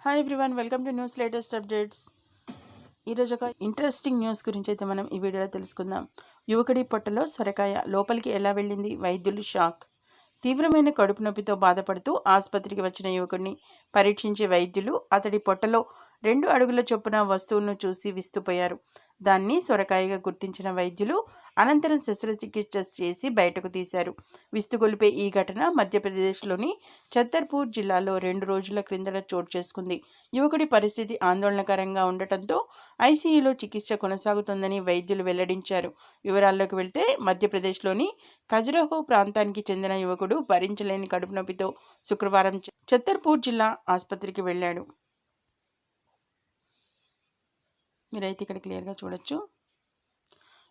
Hi everyone, welcome to news latest updates. ఈరోజు ఒక interesting news గురించి అయితే మనం ఈ వీడియోలో తెలుసుకుందాం. యువకుడి పొట్టలో సొరకాయ లోపలికి ఎలా వెళ్ళింది? వైద్యులు షాక్. తీవ్రమైన కడుపు నొప్పితో బాధపడుతూ ఆసుపత్రికి వచ్చిన యువకుడిని పరీక్షించే వైద్యులు అతడి పొట్టలో 2 అడుగుల చొప్పున వస్తువును చూసి విస్తుపోయారు. దాన్ని సొరకాయగా గుర్తించిన వైద్యులు అనంతరం శస్త్రచికిత్స చేసి బయటకు తీశారు. విస్తుగొలిపే ఈ ఘటన మధ్యప్రదేశ్లోని ఛత్తర్పూర్ జిల్లాలో 2 రోజుల క్రిందట చోటు చేసుకుంది. యువకుడి పరిస్థితి ఆందోళనకరంగా ఉండటంతో ఐసీయూలో చికిత్స కొనసాగుతోందని వైద్యులు వెల్లడించారు. వివరాల్లోకి వెళ్తే మధ్యప్రదేశ్లోని ఖజురహో ప్రాంతానికి చెందిన యువకుడు భరించలేని కడుపు నొప్పితో శుక్రవారం ఛత్తర్పూర్ జిల్లా ఆసుపత్రికి వెళ్ళాడు. మీరైతే ఇక్కడ క్లియర్గా చూడొచ్చు.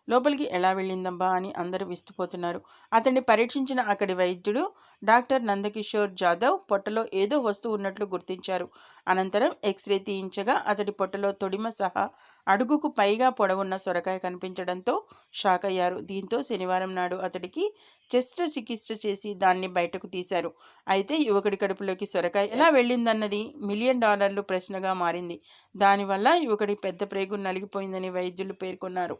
లోపలికి ఎలా వెళ్ళిందబ్బా అని అందరూ విస్తుపోతున్నారు. అతన్ని పరీక్షించిన అక్కడి వైద్యుడు డాక్టర్ నందకిషోర్ జాదవ్ పొట్టలో ఏదో వస్తువు ఉన్నట్లు గుర్తించారు. అనంతరం ఎక్స్రే తీయించగా అతడి పొట్టలో తొడిమ సహా అడుగుకు పైగా పొడవున్న సొరకాయ కనిపించడంతో షాక్ అయ్యారు. దీంతో శనివారం నాడు అతడికి శస్త్రచికిత్స చేసి దాన్ని బయటకు తీశారు. అయితే యువకుడి కడుపులోకి సొరకాయ ఎలా వెళ్ళిందన్నది $1 మిలియన్ ప్రశ్నగా మారింది. దానివల్ల యువకుడి పెద్ద ప్రేగు నలిగిపోయిందని వైద్యులు పేర్కొన్నారు.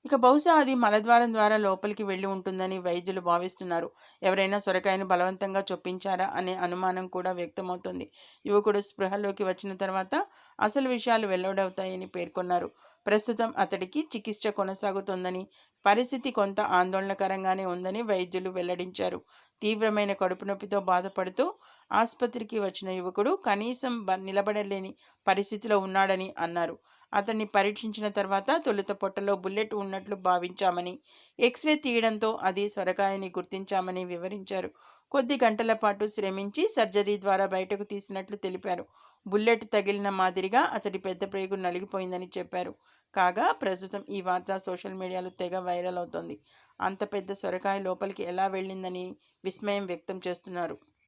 ఇక బహుశా అది మలద్వారం ద్వారా లోపలికి వెళ్ళి ఉంటుందని వైద్యులు భావిస్తున్నారు. ఎవరైనా సొరకాయను బలవంతంగా చొప్పించారా అనే అనుమానం కూడా వ్యక్తమవుతోంది. యువకుడు స్పృహలోకి వచ్చిన తర్వాత అసలు విషయాలు వెల్లడవుతాయని పేర్కొన్నారు. ప్రస్తుతం అతడికి చికిత్స కొనసాగుతోందని, పరిస్థితి కొంత ఆందోళనకరంగానే ఉందని వైద్యులు వెల్లడించారు. తీవ్రమైన కడుపు నొప్పితో బాధపడుతూ ఆసుపత్రికి వచ్చిన యువకుడు కనీసం నిలబడలేని పరిస్థితిలో ఉన్నాడని అన్నారు. అతన్ని పరీక్షించిన తర్వాత తొలుత పొట్టలో బుల్లెట్ ఉన్నట్లు భావించామని, ఎక్స్రే తీయడంతో అది సొరకాయని గుర్తించామని వివరించారు. కొద్ది గంటల పాటు శ్రమించి సర్జరీ ద్వారా బయటకు తీసినట్లు తెలిపారు. బుల్లెట్ తగిలిన మాదిరిగా అతడి పెద్ద ప్రేగు నలిగిపోయిందని చెప్పారు. కాగా ప్రస్తుతం ఈ వార్త సోషల్ మీడియాలో తెగ వైరల్ అవుతోంది. అంత పెద్ద సొరకాయ లోపలికి ఎలా వెళ్ళిందని విస్మయం వ్యక్తం చేస్తున్నారు.